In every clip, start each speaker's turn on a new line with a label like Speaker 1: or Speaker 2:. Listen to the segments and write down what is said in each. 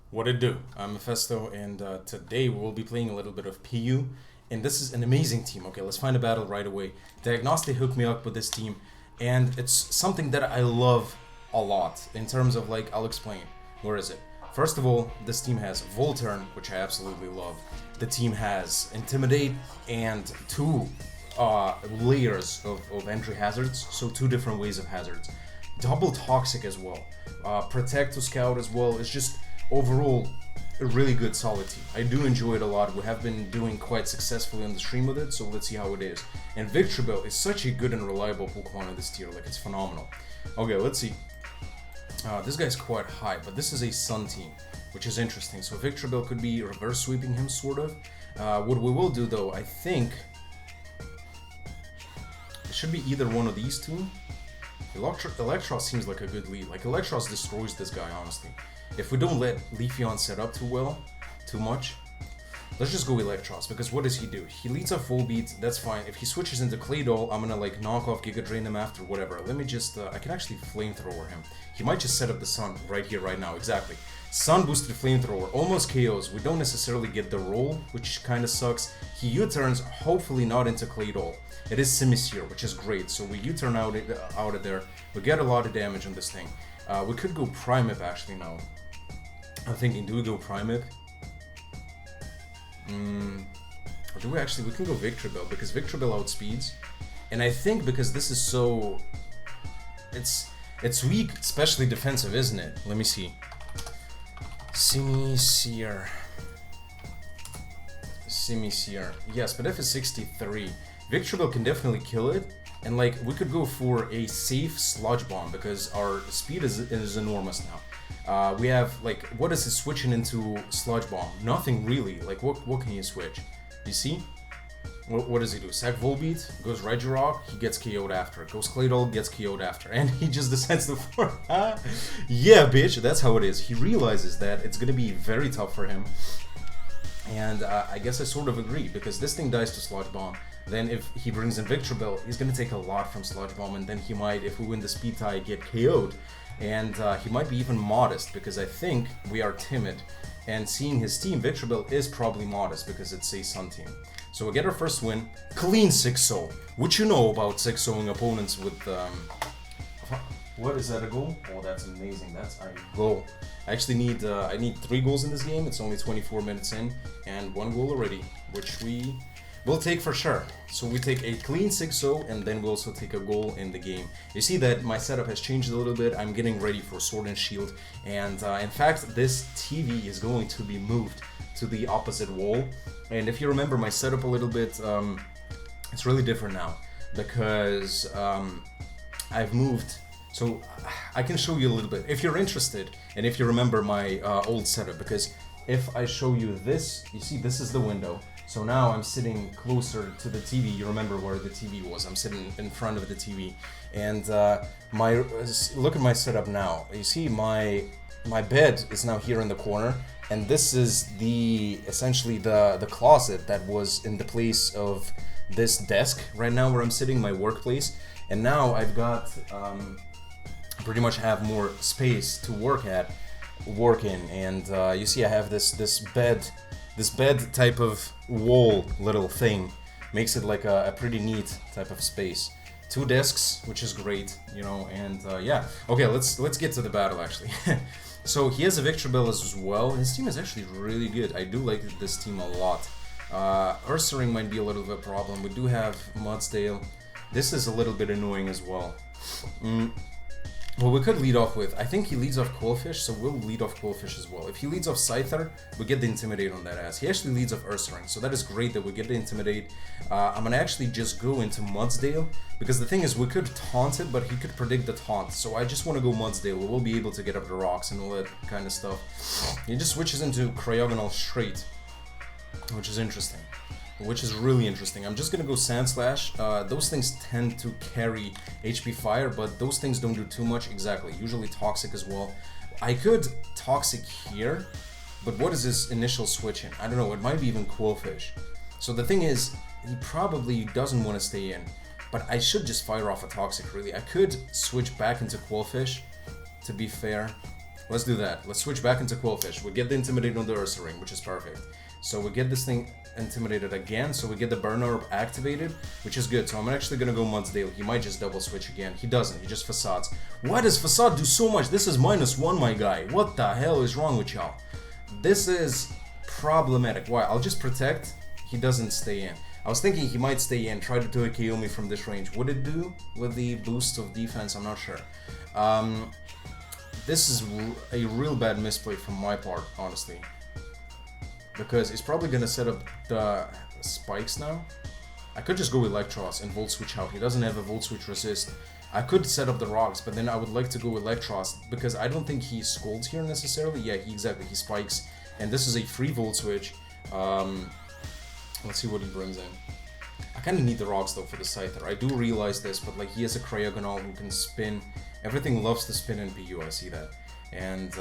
Speaker 1: What it do? I'm Mefesto, and today we will be playing a little bit of PU. And this is an amazing team. Okay, let's find a battle right away. Diagnostic hooked me up with this team, and it's something that I love a lot. In terms of like, I'll explain. Where is it? First of all, this team has Volturn, which I absolutely love. The team has Intimidate and two layers of entry hazards, so two different ways of hazards. Double Toxic as well. Protect to Scout as well. It's just overall a really good solid team. I do enjoy it a lot. We have been doing quite successfully on the stream with it, so let's see how it is. And Victorbell is such a good and reliable Pokemon in this tier, like it's phenomenal. Okay, let's see. This guy's quite high, but this is a Sun team, which is interesting. So Victorbell could be reverse sweeping him, sort of. What we will do though, I think, it should be either one of these two. Electros seems like a good lead. Like Electros destroys this guy, honestly. If we don't let Leafeon set up too much, let's just go Electros, because what does he do? He leads off Volbeat, that's fine. If he switches into Claydol, I'm gonna like knock off Giga Drain him after, whatever. Let me just, I can actually Flamethrower him. He might just set up the Sun right here, right now, exactly. Sun boosted Flamethrower, almost KOs. We don't necessarily get the roll, which kinda sucks. He U-turns, hopefully not into Claydol. It is Simisear, which is great, so we U-turn out of there. We get a lot of damage on this thing. We could go Primip actually now. I'm thinking, do we go Primip? Or do we actually, we can go Victorbell, because Victorbell outspeeds. And I think because this is so, it's weak, especially defensive, isn't it? Let me see. Simisear. Yes, but if it's 63, Victorbell can definitely kill it. And like, we could go for a safe Sludge Bomb, because our speed is enormous now. We have, like, what is it switching into Sludge Bomb? Nothing really. Like, what can you switch? You see? What does he do? Sack Volbeat, goes Regirock, he gets KO'd after. Goes Claydol, gets KO'd after. And he just descends the floor. Yeah, bitch, that's how it is. He realizes that it's gonna be very tough for him. And I guess I sort of agree, because this thing dies to Sludge Bomb. Then if he brings in Victorbell, he's gonna take a lot from Sludge Bomb, and then he might, if we win the speed tie, get KO'd. And he might be even modest, because I think we are timid. And seeing his team, Victorbell is probably modest, because it's a Sun team. So we get our first win. Clean 6-0. What you know about 6-0ing opponents with... What, is that a goal? Oh, that's amazing. That's a goal. I actually need, I need 3 goals in this game. It's only 24 minutes in, and 1 goal already, which we will take for sure. So we take a clean 6-0, and then we also take a goal in the game. You see that my setup has changed a little bit. I'm getting ready for Sword and Shield, and in fact, this TV is going to be moved to the opposite wall. And if you remember my setup a little bit, it's really different now, because I've moved. So I can show you a little bit if you're interested, and if you remember my old setup, because if I show you this, you see this is the window. So now I'm sitting closer to the TV. You remember where the TV was. I'm sitting in front of the TV, and look at my setup now. You see my bed is now here in the corner, and this is essentially the closet that was in the place of this desk right now where I'm sitting, my workplace. And now I've got pretty much have more space to work in, and you see I have this bed type of wall little thing. Makes it like a pretty neat type of space. 2 desks, which is great, you know, and yeah. Okay, let's get to the battle actually. So he has a Victorbell as well. His team is actually really good. I do like this team a lot. Ursaring might be a little bit of a problem. We do have Mudsdale. This is a little bit annoying as well. Well, we could lead off with, I think he leads off Quillfish, so we'll lead off Quillfish as well. If he leads off Scyther, we get the Intimidate on that ass. He actually leads off Ursaring, so that is great that we get the Intimidate. I'm gonna actually just go into Mudsdale, because the thing is, we could taunt it, but he could predict the taunt. So I just want to go Mudsdale. We'll be able to get up the rocks and all that kind of stuff. He just switches into Cryogonal straight, which is interesting. Which is really interesting. I'm just gonna go Sand Slash. Those things tend to carry HP Fire, but those things don't do too much. Exactly. Usually Toxic as well. I could Toxic here, but what is this initial switch in? I don't know. It might be even Quillfish. So the thing is, he probably doesn't want to stay in, but I should just fire off a Toxic, really. I could switch back into Quillfish, to be fair. Let's do that. Let's switch back into Quillfish. We get the Intimidate on the Ursa Ring, which is perfect. So we get this thing intimidated again, so we get the Burn Orb activated, which is good. So I'm actually gonna go Mudsdale. He might just double switch again. He doesn't, he just Facades. Why does Facade do so much? This is -1, my guy. What the hell is wrong with y'all? This is problematic. Why? I'll just protect. He doesn't stay in. I was thinking he might stay in, try to do a KO me from this range. Would it do with the boost of defense? I'm not sure. This is a real bad misplay from my part, honestly. Because he's probably gonna set up the spikes now. I could just go Electros and Volt Switch out. He doesn't have a Volt Switch resist. I could set up the rocks, but then I would like to go Electros because I don't think he scolds here necessarily. Yeah, he spikes. And this is a free Volt Switch. Let's see what he brings in. I kind of need the rocks though for the Scyther. I do realize this, but like he has a Cryogonal who can spin. Everything loves to spin in PU, I see that. And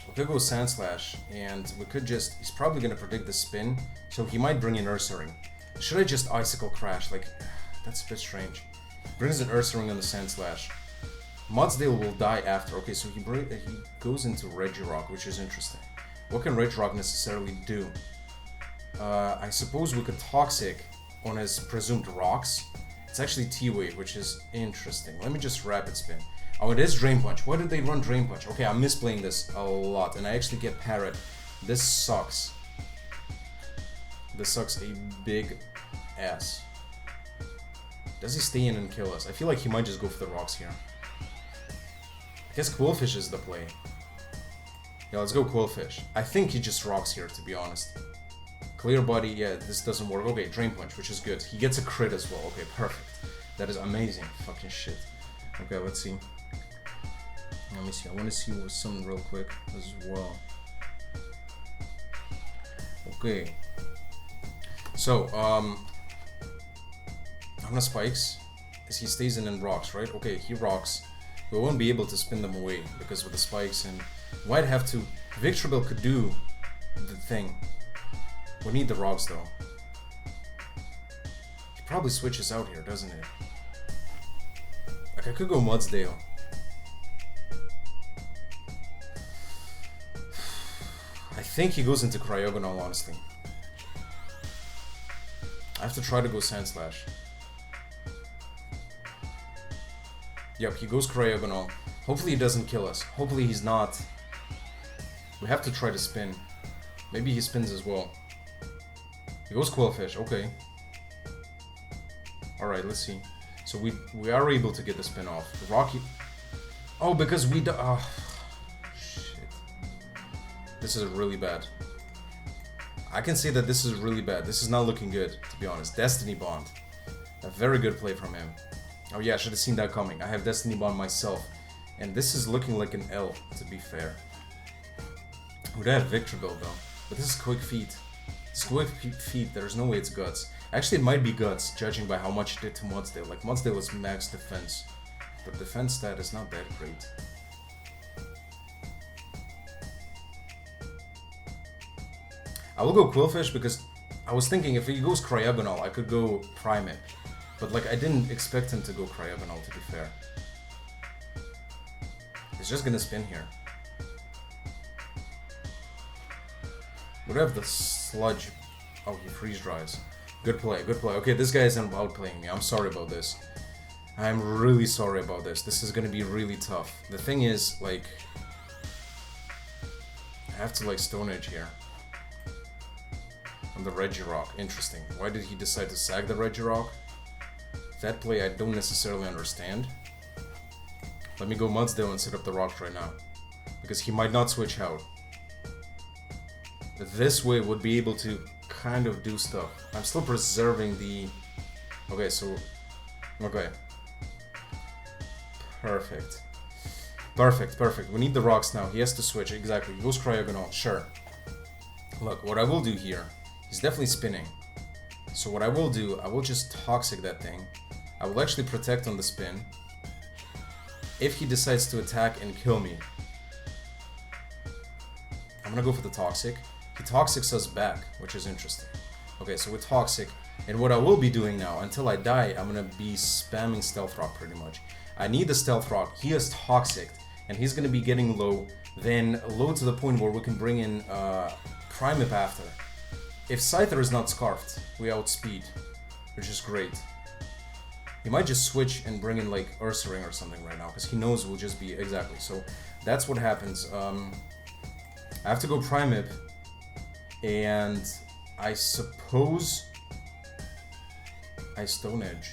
Speaker 1: we could go Sand Slash, and we could just... He's probably going to predict the spin, so he might bring in Ursa Ring. Should I just Icicle Crash? Like, that's a bit strange. Brings an Ursa Ring on the Sand Slash. Mudsdale will die after. Okay, so he goes into Regirock, which is interesting. What can Regirock necessarily do? I suppose we could Toxic on his presumed rocks. It's actually T-Wave, which is interesting. Let me just Rapid Spin. Oh, it is Drain Punch. Why did they run Drain Punch? Okay, I'm misplaying this a lot, and I actually get Parrot. This sucks. This sucks a big ass. Does he stay in and kill us? I feel like he might just go for the rocks here. I guess Quillfish is the play. Yeah, let's go Quillfish. I think he just rocks here, to be honest. Clear Body, yeah, this doesn't work. Okay, Drain Punch, which is good. He gets a crit as well. Okay, perfect. That is amazing. Fucking shit. Okay, let's see. Let me see. I want to see something real quick as well. Okay. So, I'm gonna Spikes. As he stays in and rocks, right? Okay, he rocks. We won't be able to spin them away because with the Spikes, and might have to... Victreebel could do the thing. We need the rocks though. He probably switches out here, doesn't he? Like I could go Mudsdale. I think he goes into Cryogonal, honestly. I have to try to go Sand Slash. Yep, he goes Cryogonal. Hopefully he doesn't kill us. Hopefully he's not. We have to try to spin. Maybe he spins as well. He goes Quillfish, okay. Alright, let's see. So we are able to get the spin off. Rocky... Oh, because we do... Oh, shit. This is really bad. I can say that this is really bad. This is not looking good, to be honest. Destiny Bond. A very good play from him. Oh yeah, I should have seen that coming. I have Destiny Bond myself. And this is looking like an L, to be fair. Would have Victreebel though. But this is Quick Feet. It's Quick Feet, there's no way it's Guts. Actually, it might be Guts, judging by how much it did to Mudsdale. Like, Mudsdale is max defense. But defense stat is not that great. I will go Quillfish because I was thinking if he goes Cryogonal, I could go Primate. But, like, I didn't expect him to go Cryogonal, to be fair. He's just gonna spin here. Would have the Sludge. Oh, he freeze dries. Good play, good play. Okay, this guy isn't outplaying me. I'm sorry about this. I'm really sorry about this. This is gonna be really tough. The thing is, like... I have to, like, Stone Edge here. On the Regirock. Interesting. Why did he decide to sag the Regirock? That play I don't necessarily understand. Let me go Mudsdale and set up the rocks right now. Because he might not switch out. This way would be able to kind of do stuff. I'm still preserving the... Okay, so... Okay. Perfect. Perfect, perfect. We need the rocks now. He has to switch. Exactly. He goes Cryogonal. Sure. Look, what I will do here... He's definitely spinning. So what I will do, I will just Toxic that thing. I will actually protect on the spin. If he decides to attack and kill me... I'm gonna go for the Toxic. He Toxics us back, which is interesting. Okay, so with Toxic, and what I will be doing now, until I die, I'm gonna be spamming Stealth Rock pretty much. I need the Stealth Rock. He has Toxic, and he's gonna be getting low, then low to the point where we can bring in Primip after. If Scyther is not Scarfed, we outspeed, which is great. He might just switch and bring in like Ursaring or something right now, because he knows we'll just be exactly. So that's what happens. I have to go Primip, and I suppose I Stone Edge.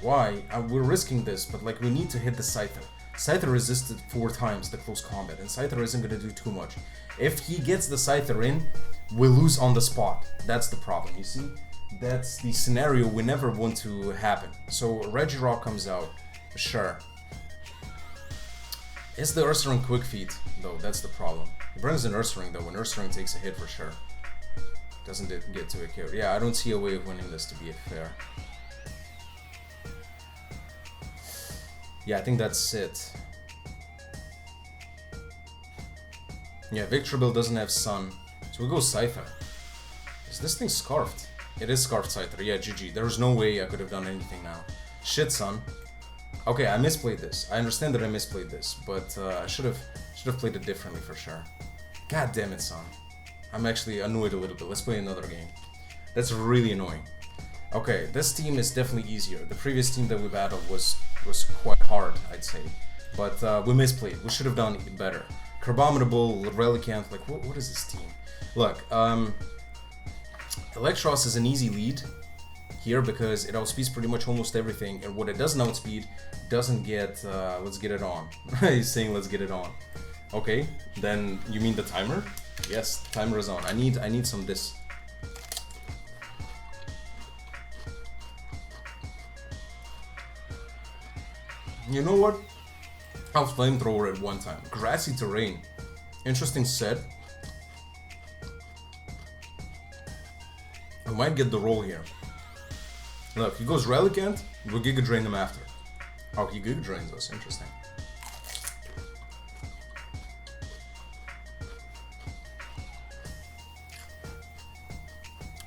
Speaker 1: Why? We're risking this, but like we need to hit the Scyther. Scyther resisted 4 times the close combat, and Scyther isn't going to do too much. If he gets the Scyther in, we lose on the spot. That's the problem, you see? That's the scenario we never want to happen. So Regirock comes out, sure. Is the Ursaring quick feet, though? That's the problem. He brings in Ursaring, though, when Ursaring takes a hit for sure. Doesn't it get to a kill? Yeah, I don't see a way of winning this, to be fair. Yeah, I think that's it. Yeah, Victreebel doesn't have Sun, so we go Scyther. Is this thing Scarfed? It is Scarfed Scyther, yeah, GG. There's no way I could have done anything now. Shit, son. Okay, I misplayed this. I understand that I misplayed this, but I should have played it differently for sure. God damn it, son. I'm actually annoyed a little bit. Let's play another game. That's really annoying. Okay, this team is definitely easier. The previous team that we battled was quite hard, I'd say. But we misplayed. We should have done it better. Crabominable, Relicanth, like what is this team? Look, Electros is an easy lead here because it outspeeds pretty much almost everything, and what it doesn't outspeed doesn't get let's get it on. He's saying let's get it on. Okay, then you mean the timer? Yes, the timer is on. I need some this. You know what? I'll Flamethrower at one time. Grassy Terrain. Interesting set. We might get the roll here. Look, he goes Relicanth, we'll Giga Drain him after. Oh, he Giga Drains us. Interesting.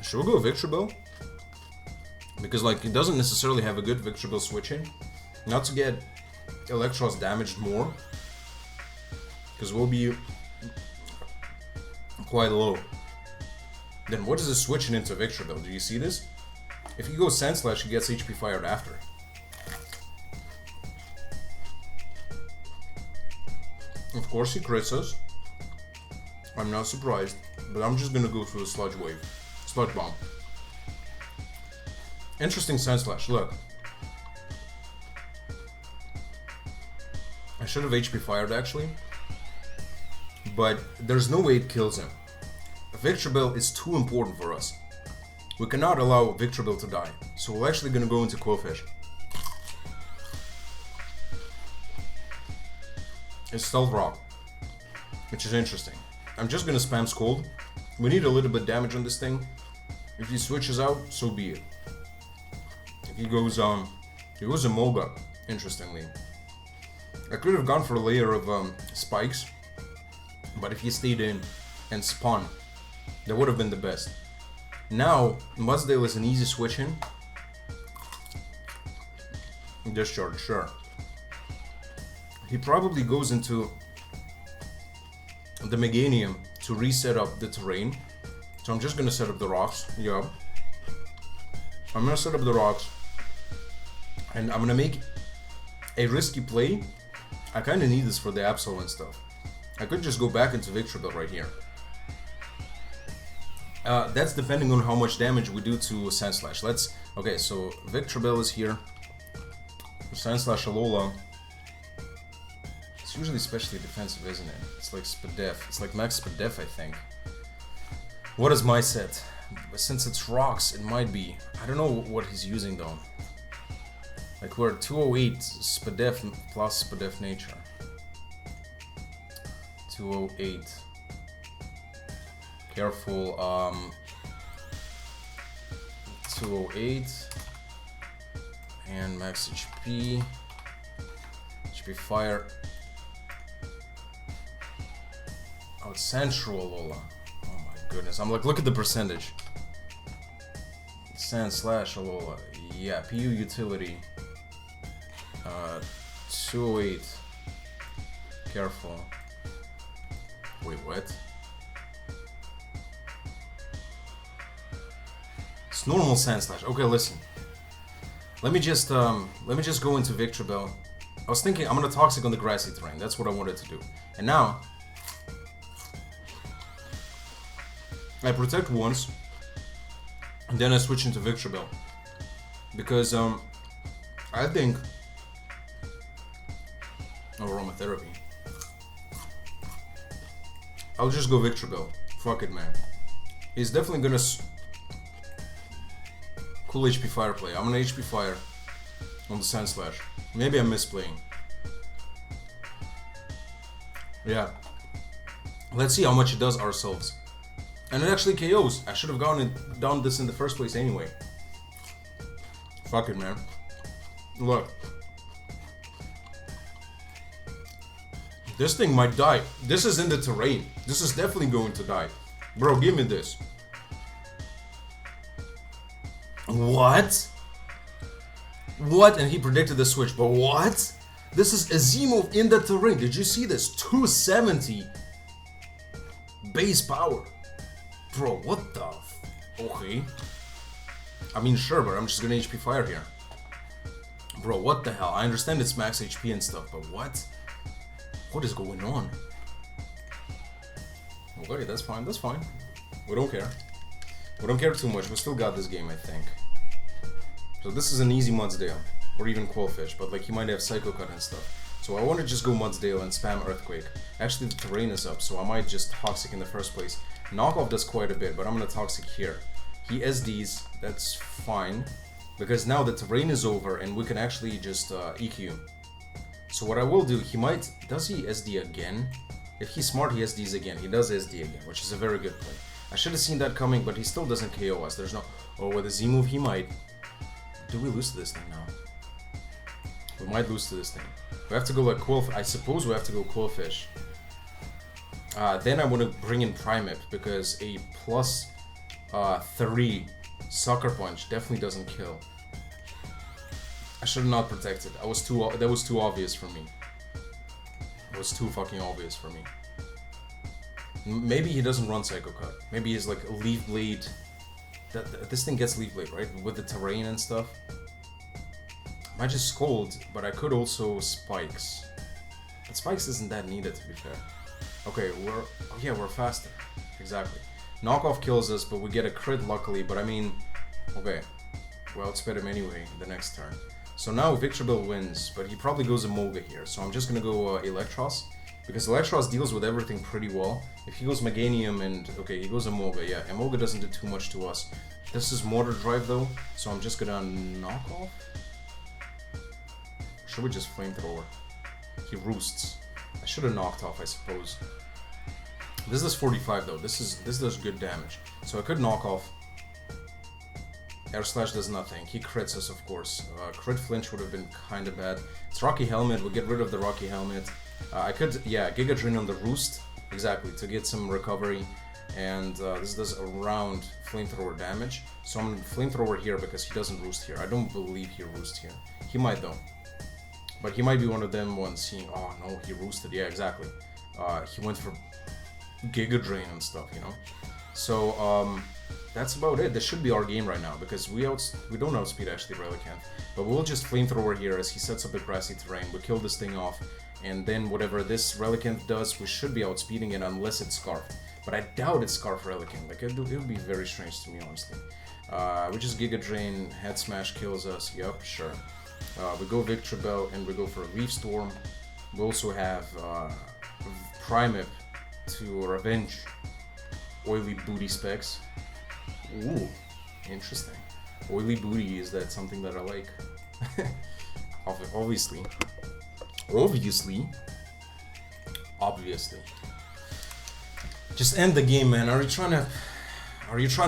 Speaker 1: Should we go Victreebel? Because like it doesn't necessarily have a good Victreebel switching. Not to get Electros damaged more, because we'll be quite low. Then what is this switching into Victreebel? Do you see this? If he goes Sandslash, he gets HP fired after. Of course he crits us. I'm not surprised, but I'm just gonna go through the Sludge Wave. Sludge Bomb. Interesting Sandslash, look. I should have HP fired actually, but there's no way it kills him. Victreebel is too important for us. We cannot allow Victreebel to die, so we're actually gonna go into Quillfish. It's Stealth Rock, which is interesting. I'm just gonna spam Scold. We need a little bit damage on this thing. If he switches out, so be it. If he goes a Molga, interestingly. I could have gone for a layer of spikes, but if he stayed in and spun, that would have been the best. Now, Mudsdale is an easy switch in. Discharge, sure. He probably goes into the Meganium to reset up the terrain. So I'm just gonna set up the rocks. Yeah. I'm gonna set up the rocks. And I'm gonna make a risky play. I kinda need this for the Absol and stuff. I could just go back into Victreebel right here. That's depending on how much damage we do to Sandslash. Okay, so Victreebel is here. Sandslash Alola. It's usually specially defensive, isn't it? It's like Spadef. It's like Max Spadef, I think. What is my set? Since it's rocks, it might be. I don't know what he's using though. Like we're 208 Spadef plus Spadef Nature. 208. Careful, 208 and max HP. HP fire. Oh, it's Central Alola. Oh my goodness. I'm like, look at the percentage. Sandslash Alola. Yeah, PU utility. 208. Careful. Wait, what? It's normal Sand Slash. Okay, listen. Let me just go into Victor Bell. I was thinking I'm gonna Toxic on the grassy terrain. That's what I wanted to do. And now I protect once, and then I switch into Victor Bell. Because I think aromatherapy. I'll just go Victor Bell. Fuck it, man. He's definitely gonna cool HP Fire play. I'm gonna HP Fire on the Sand Slash. Maybe I'm misplaying. Yeah. Let's see how much it does ourselves. And it actually KOs. I should have done this in the first place anyway. Fuck it, man. Look. This thing might die. This is in the terrain. This is definitely going to die. Bro, give me this. What? What? And he predicted the switch, but what? This is Azimov in the terrain. Did you see this? 270 base power. Bro, what the okay. I mean, sure, but I'm just gonna HP Fire here. Bro, what the hell? I understand it's max HP and stuff, but what? What is going on? Okay, that's fine, that's fine. We don't care. We don't care too much. We still got this game, I think. So this is an easy Mudsdale, or even Quillfish, but like he might have Psycho Cut and stuff. So I want to just go Mudsdale and spam Earthquake. Actually, the terrain is up, so I might just Toxic in the first place. Knockoff does quite a bit, but I'm gonna Toxic here. He SDs, that's fine, because now the terrain is over and we can actually just EQ. So what I will do, he might, does he SD again? If he's smart, he SDs again. He does SD again, which is a very good play. I should have seen that coming, but he still doesn't KO us. There's no, oh, with a Z move, he might. Do we lose to this thing now? We might lose to this thing. We have to go like Quillfish. I suppose we have to go Quillfish. Then I want to bring in Primip, because a plus 3 Sucker Punch definitely doesn't kill. I should have not protected. That was too obvious for me. It was too fucking obvious for me. Maybe he doesn't run Psycho Cut. Maybe he's like a Leaf Blade. This thing gets Leaf Blade, right? With the terrain and stuff. I might just Scold, but I could also Spikes. But Spikes isn't that needed, to be fair. Okay, we're faster. Exactly. Knockoff kills us, but we get a crit luckily, but I mean, okay. We outspeed him anyway the next turn. So now Victor Bell wins, but he probably goes Emolga here. So I'm just gonna go Electros, because Electros deals with everything pretty well. If he goes Meganium and, okay, he goes Emolga, yeah. Emolga doesn't do too much to us. This is Mortar Drive though, so I'm just gonna knock off. Should we just Flamethrower? He roosts. I should have knocked off, I suppose. This is 45 though. This does good damage. So I could knock off. Air Slash does nothing. He crits us, of course. Crit Flinch would have been kind of bad. It's Rocky Helmet. We'll get rid of the Rocky Helmet. I could, yeah, Giga Drain on the Roost. Exactly, to get some recovery. And this does around Flamethrower damage. So I'm going to Flamethrower here because he doesn't Roost here. I don't believe he Roost here. He might though. But he might be one of them ones seeing, oh no, he Roosted. Yeah, exactly. He went for Giga Drain and stuff, you know? So, that's about it. This should be our game right now, because we don't outspeed actually Relicanth. But we'll just Flamethrower here as he sets up the grassy terrain. We kill this thing off, and then whatever this Relicanth does, we should be outspeeding it unless it's Scarfed. But I doubt it's Scarf Relicanth. Like, it would be very strange to me, honestly. We just Giga Drain, Head Smash kills us. Yup, sure. We go Victor Bell, and we go for Leaf Storm. We also have Primip to revenge Oily Booty specs. Ooh, interesting. Oily Booty, is that something that I like? Obviously. Just end the game, man. Are you trying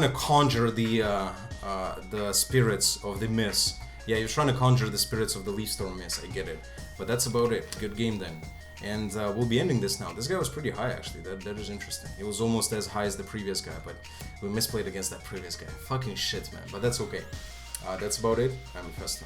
Speaker 1: to conjure the spirits of the Miss? Yeah, you're trying to conjure the spirits of the Leaf Storm Miss, I get it. But that's about it. Good game then. And we'll be ending this now. This guy was pretty high, actually. That is interesting. He was almost as high as the previous guy, but we misplayed against that previous guy. Fucking shit, man. But that's okay. That's about it. I'm Mefesto.